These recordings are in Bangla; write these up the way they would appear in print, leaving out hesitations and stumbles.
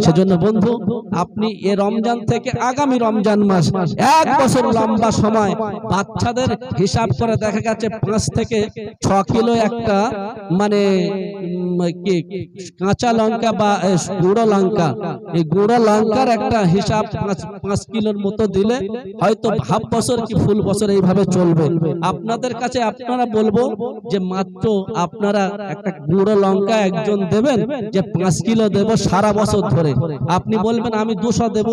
সেজন্য বন্ধু আপনি এই রমজান থেকে আগামী রমজান মাস 1 বছর লম্বা সময় বাচ্চাদের হিসাব করে দেখা গেছে 5 থেকে 6 কিলো একটা মানে কাঁচা লঙ্কা বা গুঁড়ো লঙ্কা, এই গুঁড়ো লঙ্কার একটা হিসাব 5 কিলোর মতো দিলে হয়তো হাফ বছর কি ফুল বছর এইভাবে চলবে। আপনাদের কাছে আপনারা বলবো যে মাত্র আপনারা একটা গুঁড়ো লঙ্কা একজন দেবেন যে 5 কিলো দেব সারা বছর ধরে। আপনি বলবেন আমি 200 দেব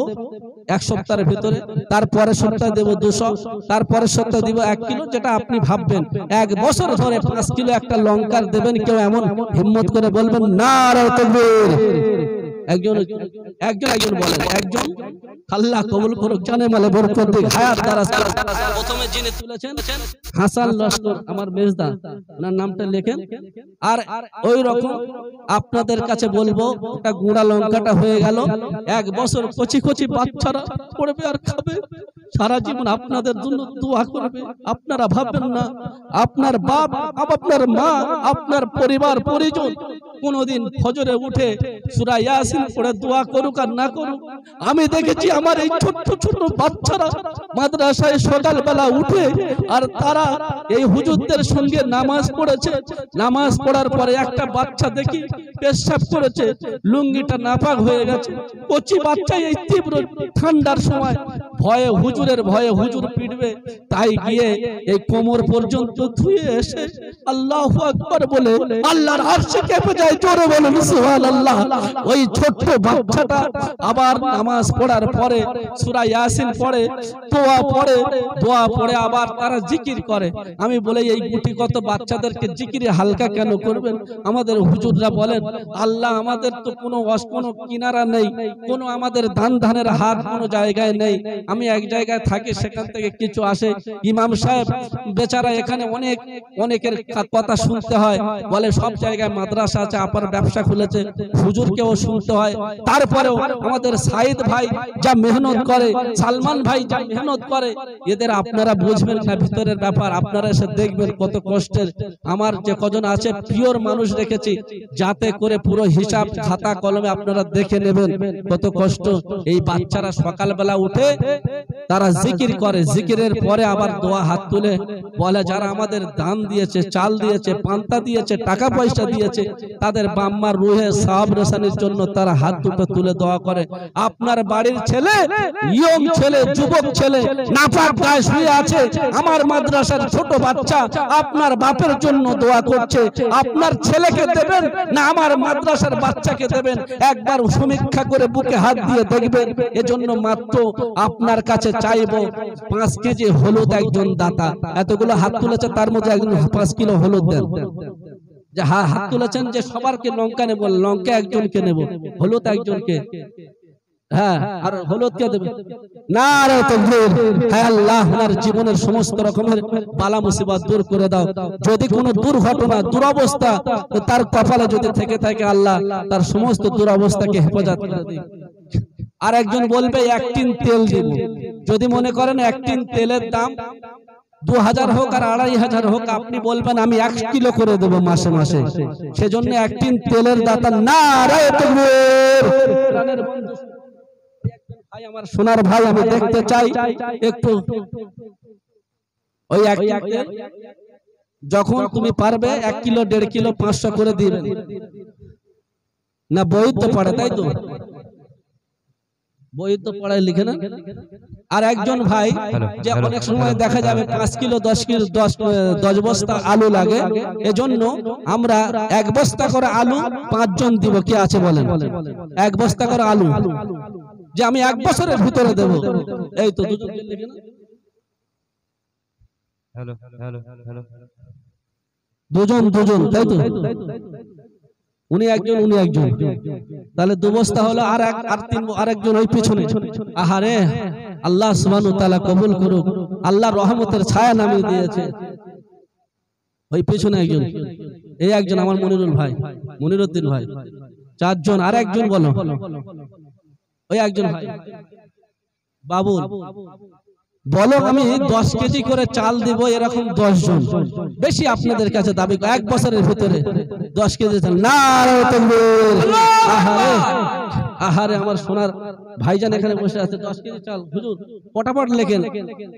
1 সপ্তাহের ভিতরে, তারপরে সপ্তাহ দেব 200, তারপরে সপ্তাহ দিব 1 কিলো, যেটা আপনি ভাববেন। 1 বছর ধরে 5 কিলো একটা লঙ্কার দেবেন। কেউ এমন হিম্মত করে বলবেন নারে তাকবীর? একজন বলেন, একজন আল্লাহ কবুল করুক, জানে মালে বরকত দিক, হায়াত দারাজ। প্রথমে যিনি তুলেছেন হাসান লস্কর, আমার মেজদা, ওনার নামটা লেখেন। আর ওই রকম আপনাদের কাছে বলবো ওটা গুঁড়া লঙ্কাটা হয়ে গেল। 1 বছর কচি কচি বাচ্চারা পড়বে আর খাবে, সারা জীবন আপনাদের জন্য দোয়া করবে। আপনারা ভাববেন না আপনার বাপ, আপনার মা, আপনার পরিবার পরিজন কোনদিন ফজরে উঠে সূরা ইয়াসিন পড়ে দোয়া করুক আর না করুক। আমি দেখেছি আমার এই ছোট ছোট বাচ্চারা মাদ্রাসায় সকালবেলা উঠে আর তারা এই হুজুরদের সঙ্গে নামাজ পড়েছে। নামাজ পড়ার পরে একটা বাচ্চা দেখি পেশাব করেছে, লুঙ্গিটা নাপাক হয়ে গেছে। কচি বাচ্চা এই তীব্র ঠান্ডার সময় ভয়ে হুজুর পিটবে, তাই গিয়ে এই কোমর পর্যন্ত ধুয়ে এসে আল্লাহু আকবার বলে আল্লাহর আরশে কেঁপে যায়। জোরে বলুন সুবহানাল্লাহ। ওই ছোট্ট বাচ্চাটা আবার নামাজ পড়ার পরে সূরা ইয়াসিন পড়ে, দোয়া পড়ে আবার তারা জিকির করে। আমি বলে এই গুটি কত বাচ্চাদেরকে জিকিরে হালকা কেন করবেন? আমাদের হুজুররা বলেন আল্লাহ আমাদের তো কোনো কিনারা নেই, কোনো আমাদের ধানের হাত কোনো জায়গায় নেই। আমি এক জায়গায় থাকি, সেখান থেকে কিছু আসে। ইমাম সাহেব বেচারা এখানে অনেকের কথা শুনতে হয়, বলে সব জায়গায় মাদ্রাসা আছে, আপার ব্যবসা খুলেছে, হুজুরকেও শুনতে হয়। তারপরেও আমাদের সাইদ ভাই যা মেহনত করে, সালমান ভাই যা মেহনত করে, এদের আপনারা বুঝবেন না ভিতরের ব্যাপার। আপনারা এসে দেখবেন কত কষ্টের। আমার যে কজন আছে পিওর মানুষ রেখেছি, যাতে করে পুরো হিসাব খাতা কলমে আপনারা দেখে নেবেন কত কষ্ট। এই বাচ্চারা সকালবেলা উঠে তারা জিকির করে, জিকিরের পরে আবার দোয়া হাত তুলে বলে যারা আমাদের দান দিয়েছে, চাল দিয়েছে, পান্তা দিয়েছে, টাকা পয়সা দিয়েছে, তাদের বাম্মার রুহে সওয়াব রেসানির জন্য তারা হাত দুটো তুলে দোয়া করে। আপনার বাড়ির ছেলে, ইয়ং ছেলে, যুবক ছেলে নাপাক গায়ে শুয়ে আছে, আমার মাদ্রাসার ছোট বাচ্চা আপনার বাপের জন্য দোয়া করছে। আপনার ছেলেকে দেবেন না আমার মাদ্রাসার বাচ্চাকে দেবেন? একবার সমীক্ষা করে বুকে হাত দিয়ে দেখবেন। এজন্য মাত্র আপনার কাছে চাইবো 5 কেজি হলুদ একজন দাতা। এতগুলো হাত তুলেছে, তার মধ্যে একজন 5 কিলো হলুদ দেন। যে হাত তুলেছেন যে সবারকে লঙ্কা নেব, লঙ্কা একজনকে নেব, হলুদ একজনকে, হ্যাঁ, আর হলুদ কে দেবে? নারে তাকবীর। হে আল্লাহ, ওনার জীবনের সমস্ত রকমের বালা মুসিবত দূর করে দাও। যদি কোনো দুর্ঘটনা, দুরবস্থা তার কপালে যদি থেকে থাকে, আল্লাহ তার সমস্ত দুরবস্থাকে হেফাজত করে দিন। আর একজন বলবে 1 টিন তেল দিব। যদি মনে করেন 1 টিন তেলের দাম 2000 হোক আর 2500 হোক, আপনি বলবেন আমি 1 কিলো করে দেব মাসে মাসে। সেজন্য 1 টিন তেলের দাতা নারে তাকবীর। ভাই আমার সোনার ভাই, আমি দেখতে চাই একটু ওই 1 টিন তেল যখন তুমি পারবে 1 কিলো 1.5 কিলো 500 করে দিবেন না। বই তো পড়ে, তাই তো? বই তো পড়ায় লিখে না। আর একজন ভাই যে অনেক সময় দেখা যাবে 5 কিলো 10 বস্তা আলু লাগে, এজন্য আমরা 1 বস্তা করে আলু 5 জন দিব। কি আছে বলেন? 1 বস্তা করে আলু যে আমি 1 বছরের ভিতরে দেব। এই তো দুজনকে লিখে না। দুজন, তাই তো? উনি একজন, উনি একজন, তাহলে 2 বস্তা হলো। আর আরেকজন ওই পিছনে। আহারে, আল্লাহ সুবহানাহু ওয়া তাআলা কবুল করুক, আল্লাহ রহমতের ছায়া নামিয়ে দিয়েছে। ওই পিছনে একজন, এই একজন আমার মনিরুল ভাই, মনিরউদ্দিন ভাই। 4 জন। আর একজন বলো, ওই একজন ভাই বাবুল, বলো আমি 10 কেজি করে চাল দিব, এরকম 10 জন বেশি আপনাদের কাছে দাবি করে 1 বছরের ভিতরে 10 কেজি চাল। নারে তাকবীর। আহারে আহারে আমার সোনার ভাইজান এখানে বসে আছে, 10 কেজি চাল হুজুর পটাপট লেখেন।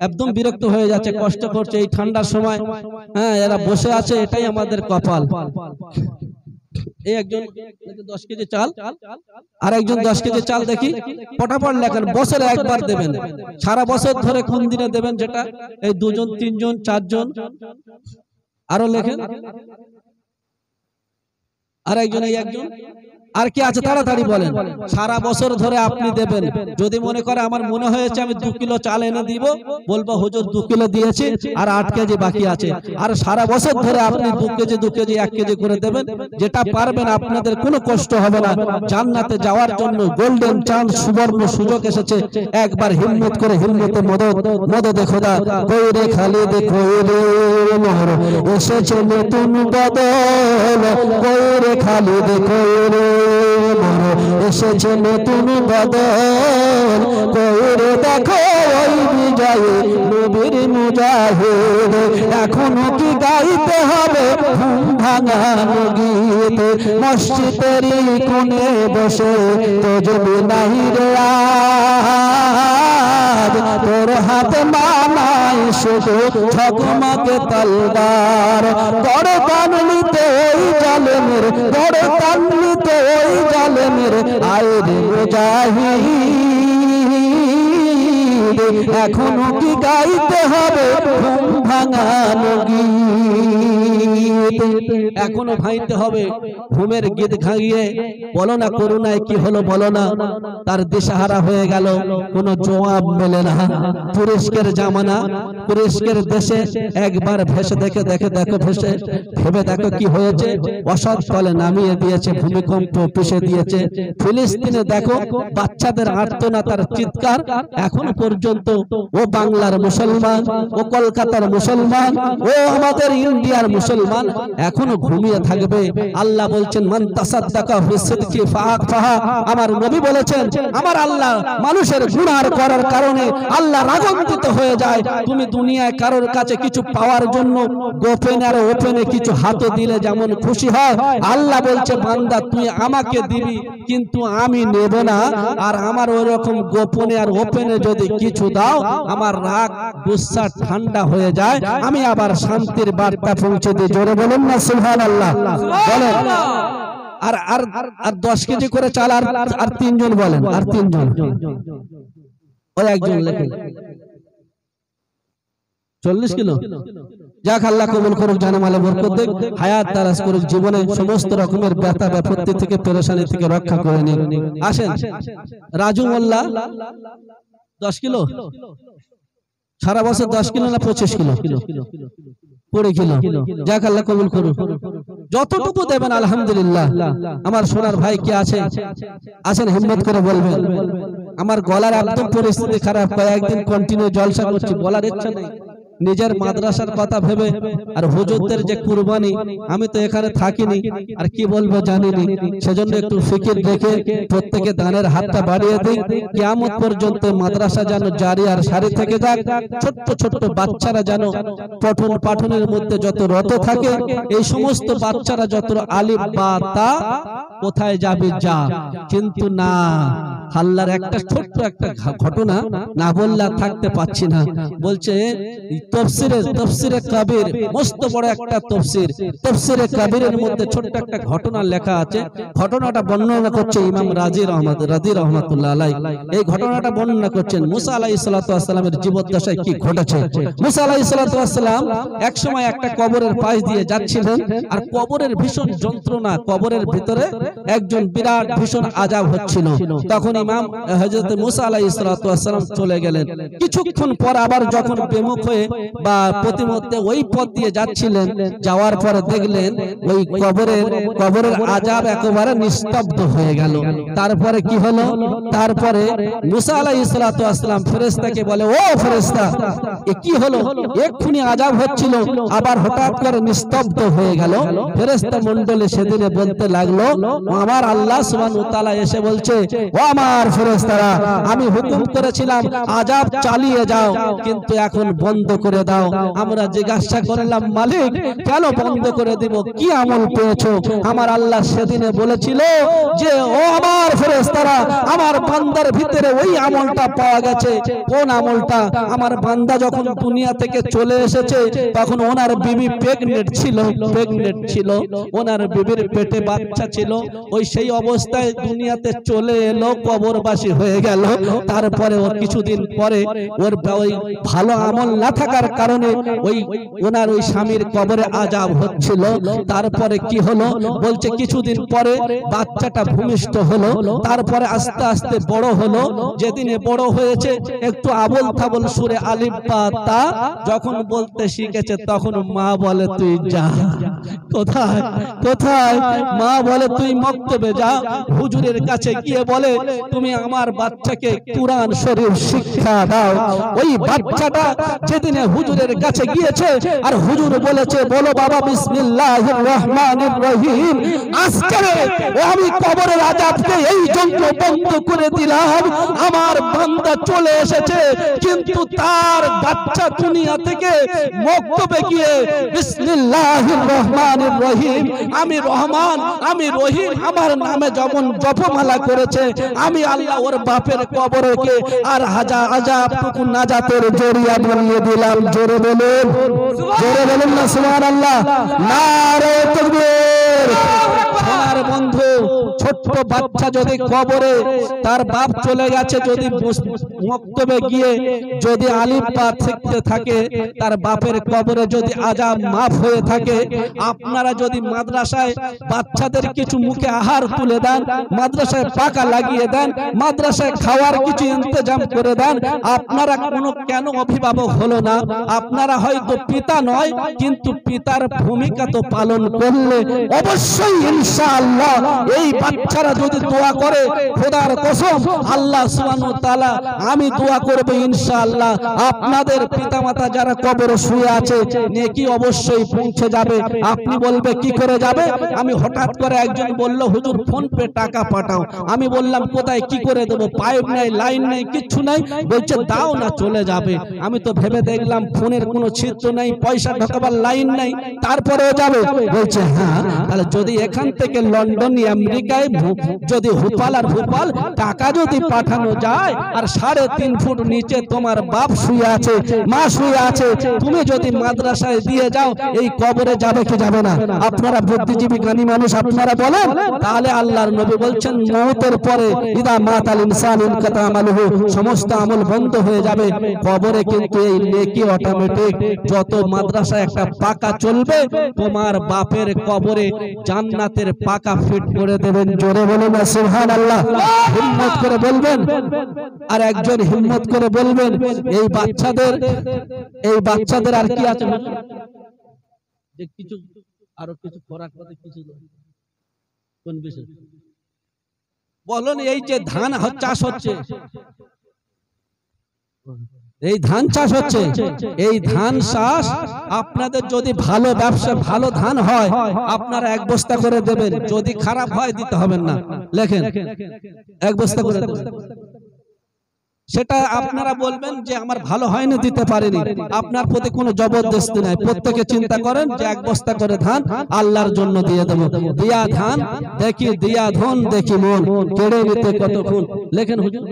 একদম বিরক্ত হয়ে যাচ্ছে, কষ্ট করছে এই ঠান্ডার সময়। হ্যাঁ, এরা বসে আছে, এটাই আমাদের কপাল। এই একজন 10 কেজি চাল, আর একজন 10 কেজি চাল, দেখি পটাপট লেখেন। বছরে একবার দেবেন, সারা বছর ধরে কোন দিনে দেবেন যেটা? এই 2 জন 3 জন 4 জন, আরো লেখেন। আর একজন, এই একজন, আর কি আছে তাড়াতাড়ি বলেন। সারা বছর ধরে আপনি দেবেন। যদি মনে করে আমার মনে হয়েছে আমি 2 কিলো চাল এনে দিব, বলবো হুজুর 2 কিলো দিয়েছি আর 8 কেজি বাকি আছে। আর সারা বছর ধরে আপনি 2 কেজি 2 কেজি 1 কেজি করে দেবেন, যেটা পারবেন। আপনাদের কোনো কষ্ট হবে না। জান্নাতে যাওয়ার জন্য গোল্ডেন চান্স, সুবর্ণ সুযোগ এসেছে। একবার হিম্মত করে, হিম্মতে মদদে খোদা কইরে খালিদ কইরে মোহর এসেছে নতুন বদল, কইরে খালিদ কইরে এসেছে নতুন বদল, কইরে দেখো ওই বিজয় নবীর মুজাহিদ। এখনো কি গাইতে হবে ঘুম ভাঙানো গীত, মসজিদেরই কোণে বসে তজবি নাই রে আজ, তোর হাতে মানাই শুধু ঝকমকে তলবার। বড় কানলিতে ওই জালেমের, বড় কানলিতে ওই জালেমের আয় রে মুজাহিদ। এখনো কি গাইতে হবে ঘুম ভাঙানো গীত, এখনো ভাইতে হবে ঘুমের গীত ভাঙিয়ে। বলো না করুণায় কি হলো বলো না, তার দিশাহারা হয়ে গেল, কোনো জবাব মেলে না। তুরস্কের জামানা, তুরস্কের দেশে একবার ভেসে দেখো ভেসে ভেবে দেখো কি হয়েছে। অসৎ তলে নামিয়ে দিয়েছে, ভূমিকম্প পিষে দিয়েছে। ফিলিস্তিনে দেখো বাচ্চাদের আর্তনাদ, তার চিৎকার। এখন পর্যন্ত ও বাংলার মুসলমান, ও কলকাতার মুসলমান, ও আমাদের ইন্ডিয়ার মুসলমান এখনো ঘুমিয়ে থাকবে। আল্লাহ বলছেন মান তাসাদদাকা বিসিদকি ফাহা। আমার নবী বলেছেন আমার আল্লাহ মানুষের গুনাহ করার কারণে আল্লাহ রাগান্বিত হয়ে যায়। তুমি দুনিয়ায় কারোর কাছে কিছু পাওয়ার জন্য গোপনে আর ওপেনে কিছু হাতে দিলে যেমন খুশি হয়, আল্লাহ বলছে বান্দা তুই আমাকে দিবি কিন্তু আমি নেব না। আর আমার ওই রকম গোপনে আর ওপেনে যদি কিছু দাও, আমার রাগ গুসা ঠান্ডা হয়ে যায়, আমি আবার শান্তির বার্তা পৌঁছে দিই। জোরে বলুন না সুবহানাল্লাহ। বলেন আর আর আর 10 কেজি করে চাল, আর 3 জন বলেন, আর 3 জন, ওই একজন লেখেন 40 কিলো। যাক আল্লাহ কবুল করুক, জানামালে বরকত দেখ, হায়াত দারাজ করুক, জীবনে সমস্ত রকমের ব্যথা বিপত্তি থেকে পেরেশানি থেকে রক্ষা করে নিন। আসেন রাজু মোল্লা 10 কিলো, সারা বছর 10 কিলো না 25 কিলো? 20 কিলো। যাক আল্লাহ কবুল করুক, যতটুকু দেবেন আলহামদুলিল্লাহ। আমার সোনার ভাই কি আছে? আসেন হিম্মত করে বলবেন। আমার গলার একদম পরিস্থিতি খারাপ, কয়েকদিন কন্টিনিউ জলসা করছি, বলার ইচ্ছা নেই। নিজের মাদ্রাসার কথা ভেবে আর হুজুরদের যে কুরবানি, আমি তো এখানে থাকিনি আর কি বলবো জানিনি, সেজন্য একটু ফিকির রেখে প্রত্যেকে দানের হাতটা বাড়িয়ে দিই। কিয়ামত পর্যন্ত মাদ্রাসা যেন জারি আর সারি থেকে যাক। ছোট্ট ছোট্ট বাচ্চারা যেন পঠন পাঠনের মধ্যে যত রত থাকে, এই সমস্ত বাচ্চারা যত আলিফ বা তা কোথায় যাবে যা, কিন্তু না আল্লাহর একটা ছোট্ট একটা ঘটনা না বললে থাকতে পাচ্ছি না। বলছে তফসিরে কবির, মস্ত বড় একটা তফসিরে কবিরের মধ্যে ছোট্ট একটা ঘটনা লেখা আছে। ঘটনাটা বর্ণনা করছে ইমাম রাজি রহমাতুল্লাহ আলাইহি। এই ঘটনাটা বর্ণনা করছেন মুসা আলাইহিস সালাতু ওয়াস সালামের জীবদ্দশায় কি ঘটেছে। মুসা আলাইহিস সালাতু ওয়াস সালাম এক সময় একটা কবরের পাশ দিয়ে যাচ্ছিলেন, আর কবরের ভীষণ যন্ত্রণা, কবরের ভিতরে একজন বিরাট ভীষণ আযাব হচ্ছিল। তখন ইমাম হযরত মুসা আলাইহিস সালাতু ওয়াস সালাম চলে গেলেন। কিছুক্ষণ পর আবার যখন বেমুখ হয়ে বা প্রতিমধ্যে ওই পথ দিয়ে যাচ্ছিলেন, যাওয়ার পরে দেখলেন ওই কবরের আযাব একেবারে নিস্তব্ধ হয়ে গেল। তারপরে কি হলো? তারপরে মুসা আলাইহিস সালাতু ওয়াসসালাম ফেরেশতাকে বলে, ও ফেরেশতা, এ কি হলো? এক্ষুনি আযাব হচ্ছিল, আবার হঠাৎ করে নিস্তব্ধ হয়ে গেল। ফেরেশতা মণ্ডলী সেদিনে বলতে লাগলো, আমার আল্লাহ সুবহানাহু ওয়া তাআলা এসে বলছে, ও আমার ফেরেশতারা, আমি হুকুম করেছিলাম আযাব চালিয়ে যাও, কিন্তু এখন বন্ধ করে দাও। আমরা জিজ্ঞাসা করলাম, মালিক কেন বন্ধ করে দিব? কি আমল পেয়েছো? আমার আল্লাহ সেদিনে বলেছিল যে, ও আমার ফেরেশতারা, আমার বান্দার ভিতরে ওই আমলটা পাওয়া গেছে। কোন আমলটা? আমার বান্দা যখন দুনিয়া থেকে চলে এসেছে তখন ওনার বিবি প্রেগনেন্ট ছিল, ওনার বিবির পেটে বাচ্চা ছিল। ওই সেই অবস্থায় দুনিয়াতে চলে এলো, কবরবাসী হয়ে গেল। তারপরে ও কিছুদিন পরে ওর ওই ভালো আমল না থাকার কারণে ওনার ওই স্বামীর কবরে আযাব হচ্ছিল। তারপরে কি হলো? বলছে কিছুদিন পরে বাচ্চাটা ভূমিষ্ঠ হলো, তারপরে আস্তে আস্তে বড় হলো। যেদিনে বড় হয়েছে একটু আবল তাবল সুরে আলিফ বা তা যখন বলতে শিখেছে, তখন মা বলে, তুই যা। কোথায় কোথায়? মা বলে, তুই মক্তবে যা, হুজুরের কাছে গিয়ে বলে, তুমি আমার বাচ্চাকে কুরআন শরীফ শিক্ষা দাও। ওই বাচ্চাটা যেদিনে হুজুরের কাছে গিয়েছে আর হুজুর বলেছে, বলো বাবা বিসমিল্লাহির রহমানির রহিম, আজকে আমি কবরের আযাবকে এই জন্য বন্ধ করে দিলাম, আমার বান্দা চলে এসেছে কিন্তু তার বাচ্চা দুনিয়া থেকে মক্তবে গিয়ে বিসমিল্লাহির রহমানির রহিম, আমি রহমান আমি রহিম আমার নামে যখন জপমালা করেছে, আমি আল্লাহ ওর বাপের কবরকে আর আযাবটুকু নাজাতের জরিয়া বানিয়ে দিলাম। জোরে বলুন না সুবহানাল্লাহ, নারে তাকবীর। সোনার বন্ধু, ছোট্ট বাচ্চা যদি কবরে, তার বাপ চলে গেছে, যদি মক্তবে গিয়ে যদি আলিফ বা শিখতে থাকে, তার বাপের কবরে যদি আযাব মাফ হয়ে থাকে, আপনারা যদি মাদ্রাসায় বাচ্চাদের কিছু মুখে আহার তুলে দেন, মাদ্রাসায় পাকা লাগিয়ে দেন, মাদ্রাসায় খাওয়ার কিছু ইন্তজাম করে দেন, আপনারা কেন অভিভাবক হলো না? আপনারা হয়তো পিতা নয়, কিন্তু পিতার ভূমিকা তো পালন করলে অবশ্যই ইনশাআল্লাহ এই বাচ্চারা যদি দোয়া করে, খোদার কসম আল্লাহ সুবহানাহু ওয়া তাআলা, আমি দোয়া করব ইনশাআল্লাহ আপনাদের পিতামাতা যারা কবরে শুয়ে আছে, নেকি অবশ্যই পৌঁছে যাবে। আপনি বলবে কি করে যাবে? আমি হঠাৎ করে একজন বলল, হুজুর ফোন পে টাকা পাঠাও। আমি বললাম, কোথায় কি করে দেব? পাইপ নাই, লাইন নাই, কিচ্ছু নাই। বলছে দাও না, চলে যাবে। আমি তো ভেবে দেখলাম ফোনের কোনো ছিদ্র নাই, পয়সা ঢোকাবার লাইন নাই, তারপরেও যাবে। বলছে হ্যাঁ, তাহলে যদি এখান থেকে লন্ডন আমেরিকায় যদি ভোপাল টাকা যদি পাঠানো যায়, আর 3.5 ফুট নিচে তোমার বাপ শুয়ে আছে, মা শুয়ে আছে, তুমি যদি মাদ্রাসায় দিয়ে যাও, এই কবরে যাবে কি যাবে না? আপনারা বুদ্ধিজীবী জ্ঞানী মানুষ, আপনারা বলেন। তাহলে আল্লাহর নবী বলছেন, মওতের পরে ইদা মাতাল ইনসান ইনকাতা আমালুহু, সমস্ত আমল বন্ধ হয়ে যাবে। কবরে কিন্তু এই নেকি অটোমেটিক, যত মাদ্রাসায় একটা পাকা চলবে, তোমার বাপের কবরে জান্নাতের পাকা ফিট করে দেবেন। জোরে বলুন না সুবহানাল্লাহ, হিম্মত করে বলবেন। আর একজন হিম্মত করে বলবেন, এই বাচ্চাদের আর কি আছে? যে কিছু আরো কিছু খোরাক পথে কিছু কোন বিষয় বলুন? এই যে ধান চাষ হচ্ছে, এই ধান চাষ হচ্ছে, এই ধান চাষ আপনাদের যদি ভালো ব্যবসা, ভালো ধান হয়, আপনারা 1 বস্তা করে দেবেন। যদি খারাপ হয় দিতে হবেন না, লেখেন 1 বস্তা করে দেবেন। সেটা আপনারা বলবেন যে আমার ভালো হয়নি, দিতে পারেনি, আপনার প্রতি কোনো জবরদস্তি নাই। প্রত্যেকে চিন্তা করেন যে 1 বস্তা করে ধান আল্লাহর জন্য দিয়ে দেব। দিয়া ধান দেখি, দিয়া ধন দেখি মন, কেড়ে নিতে কতক্ষণ। লেখেন হুজুর।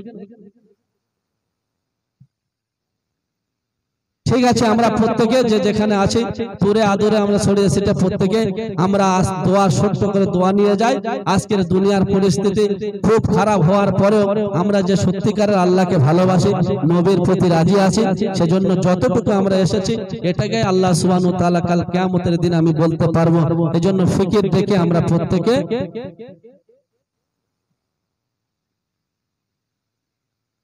ঠিক আছে, আমরা প্রত্যেকে যে যেখানে আছি দূরে আদরে আমরা ছড়িয়ে সেটা প্রত্যেকে আমরা দোয়া ছোট্ট করে দোয়া নিয়ে যাই। আজকের দুনিয়ার পরিস্থিতি খুব খারাপ হওয়ার পরেও আমরা যে সত্যিকারের আল্লাহকে ভালোবাসি, নবীর প্রতি রাজি আছি, সেজন্য যতটুকু আমরা এসেছি এটাকে আল্লাহ সুবহানাহু ওয়া তাআলা কাল কিয়ামতের দিন আমি বলতে পারবো। এজন্য ফিকির রেখে আমরা প্রত্যেকে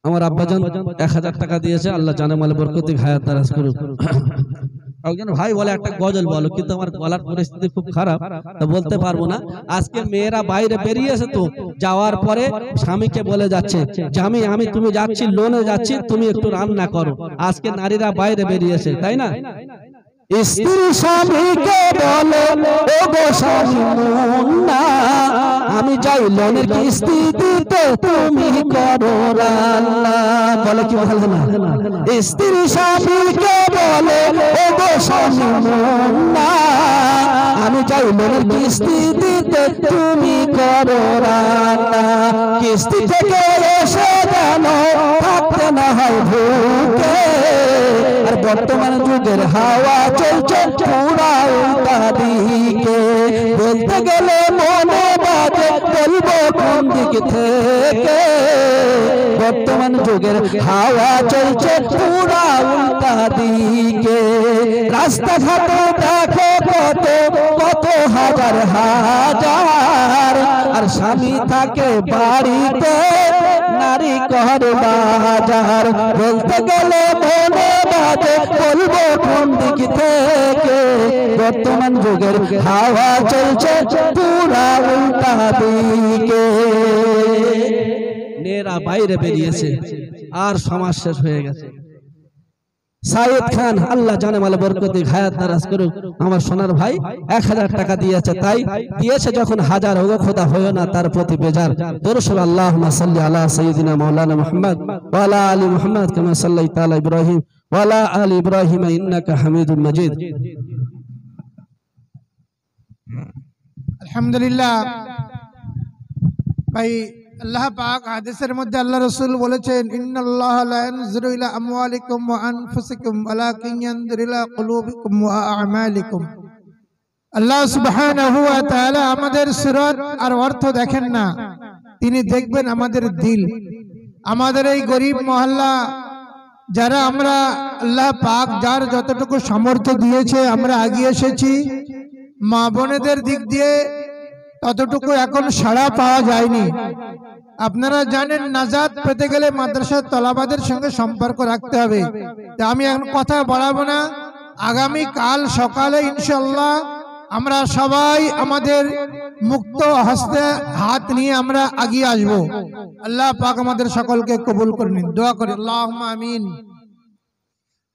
আমার আব্বাজান 1000 টাকা দিয়েছে, আল্লাহ জানে মাল বরকতি হায়াত দারাজ করুক। একজন ভাই বলে একটা গজল বলো, কিন্তু আমার গলার পরিস্থিতি খুব খারাপ, তো বলতে পারবো না। আজকে মেয়েরা বাইরে বেরিয়েছে, তো যাওয়ার পরে স্বামীকে বলে যাচ্ছে যে আমি তুমি যাচ্ছি লোনে যাচ্ছি, তুমি একটু রান্না করো। আজকে নারীরা বাইরে বেরিয়েছে, তাই না? স্ত্রী স্বামীকে বলে ও গো স্বামী মুন্না, আমি যাই লোনের কিস্তি দিতে, তুমি করো রান্না। বলে কি ভালো না? স্ত্রী স্বামীকে বলে ও গো স্বামী মুন্না, আমি যাই লোনের কিস্তি দিতে, তুমি করো রান্না। কিস্তি থেকে এসে যেন থাকতে না হয় ভুকে, আর বর্তমান যুগের হাওয়া চলছে পুরা উল্টা দিকে। বলতে গেলে মনে বাজে, বলবো কোন দিক থেকে? বর্তমান যুগের হাওয়া চলছে পুরা উল্টা দিকে। রাস্তাঘাটে দেখো কত কত হাজার হাজার, আর স্বামী থাকে বাড়িতে, নারী করে বাজার। বলতে গেলে মনে বাজে, বলবো কোন দিক থেকে? বর্তমান যুগের হাওয়া চলছে পুরা উল্টা দিকে। মেয়েরা বাইরে বেরিয়েছে, আর সমাজ শেষ হয়ে গেছে। সাইদ খান আল্লাহ জানে মালে বরকতি হায়াত দারাজ করুক, আমার সোনার ভাই 1000 টাকা দিয়েছে, তাই দিয়েছে যখন 1000 হোক, খোদা হয়ো না তার প্রতি বেজার। দরুদ আল্লাহুম্মা সাল্লি আলা সাইয়্যিদিনা মাওলানা মুহাম্মদ ওয়া আলা আলি মুহাম্মদ কামা সাল্লাইতা আলা ইব্রাহিম ওয়া আলা আলি ইব্রাহিম ইন্নাকা হামিদুম মাজিদ। আলহামদুলিল্লাহ ভাই, আল্লাহ পাক হাদিসের মধ্যে আল্লাহ রাসূল বলেছেন, ইন্নাল্লাহা লা ইয়ানজুরু ইলা আমওয়ালিকুম ওয়া আনফুসিকুম ওয়ালাকিন ইয়ানজুরু ইলা কুলুবিকুম ওয়া আ'মালিকুম। আল্লাহ সুবহানাহু ওয়া তাআলা আমাদের সুরত আর অর্থ দেখেন না, তিনি দেখবেন আমাদের দিল। আমাদের এই গরিব মহল্লা যারা আমরা, আল্লাহ পাক যার যতটুকু সামর্থ্য দিয়েছে আমরা এগিয়ে এসেছি। মা বোনেদের দিক দিয়ে ততটুকু এখন সাড়া পাওয়া যায়নি। আপনারা জানেন, নাজাত পেতে গেলে মাদ্রাসার তলাবাদের সঙ্গে সম্পর্ক রাখতে হবে। আমি এখন কথা বাড়াবো না। আগামী কাল সকালে ইনশাআল্লাহ আমরা সবাই আমাদের মুক্ত হস্তে হাত নিয়ে আমরা এগিয়ে আসব। আল্লাহ পাক আমাদের সকলকে কবুল করে নিন। দোয়া করি, আল্লাহুম্মা আমিন।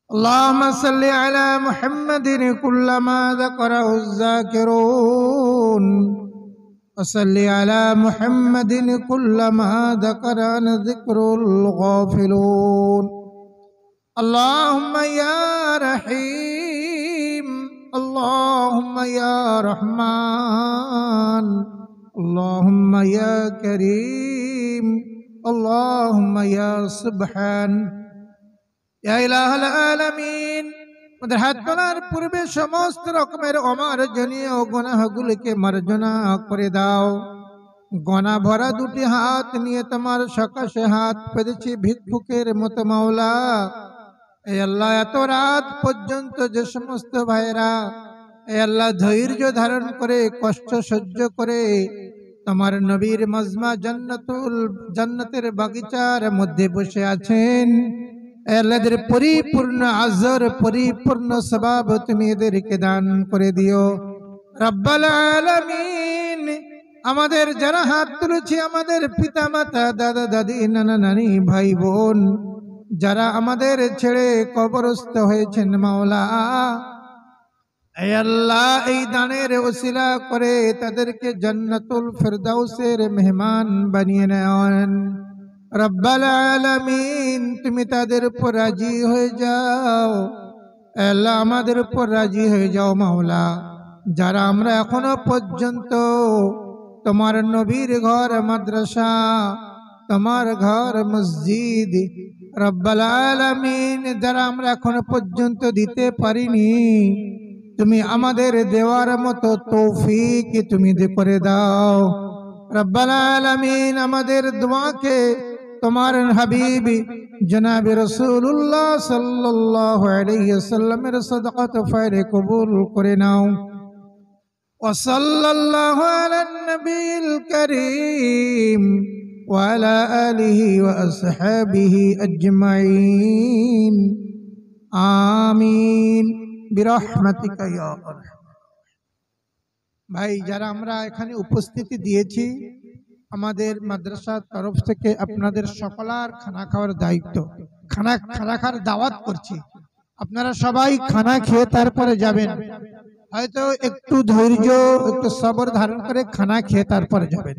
اللهم صل على محمد كلما ذكره الذاكرون وصل على محمد كلما ذكر ذكر الغافلون اللهم يا رحيم اللهم يا رحمن اللهم يا كريم اللهم يا سبحان ইয়া ইলাহাল আলামিন। আমাদের হাত তোলার পূর্বে সমস্ত রকমের অমার্জনীয় গুনাহগুলিকে মার্জনা করে দাও। গোনা ভরা দুটি হাত নিয়ে তোমার সকাশে হাত পেতেছি ভিক্ষুকের মতো মাওলা। এ আল্লাহ, এত রাত পর্যন্ত যে সমস্ত ভাইরা এ আল্লাহ ধৈর্য ধারণ করে কষ্ট সহ্য করে তোমার নবীর মজমা জান্নাতের বাগিচার মধ্যে বসে আছেন, আল্লাহদের পরিপূর্ণ আজর পরিপূর্ণ সওয়াব তুমি এদেরকে দান করে দিও রব্বাল আলামিন। আমাদের যারা হাত তুলেছি, আমাদের পিতা মাতা দাদা দাদি নানা নানি ভাই বোন যারা আমাদের ছেড়ে কবরস্থ হয়েছেন মাওলা, হে আল্লাহ এই দানের ওসিলা করে তাদেরকে জান্নাতুল ফিরদাউসের মেহমান বানিয়ে নেন রব্বাল আলামিন। তুমি তাদের উপর রাজি হয়ে যাও আল্লাহ, আমাদের উপর রাজি হয়ে যাও মাওলা। যারা আমরা এখনো পর্যন্ত তোমার নবীর ঘর মাদ্রাসা, তোমার ঘর মসজিদ রব্বাল আলামিন, যারা আমরা এখনো পর্যন্ত দিতে পারিনি, তুমি আমাদের দেওয়ার মতো তৌফিক তুমি করে দাও রব্বাল আলামিন। আমাদের দোয়াকে তোমার হাবিব জনাব রাসূলুল্লাহ সাল্লাল্লাহু আলাইহি ওয়াসাল্লামের সাদাকাত ফায়রে কবুল করে নাও। ওয়া সাল্লাল্লাহু আলান নবিয়িল কারীম وعلى آله وأصحابه أجمعين آمين برحمتك يا أرحم। ভাই যারা আমরা এখানে উপস্থিতি দিয়েছি, আমাদের মাদ্রাসার তরফ থেকে আপনাদের সকলের খানা খাওয়ার দায়িত্ব, খানা খাওয়ার দাওয়াত করছি। আপনারা সবাই খানা খেয়ে তারপরে যাবেন। হয়তো একটু ধৈর্য, একটু সবর ধারণ করে খানা খেয়ে তারপরে যাবেন।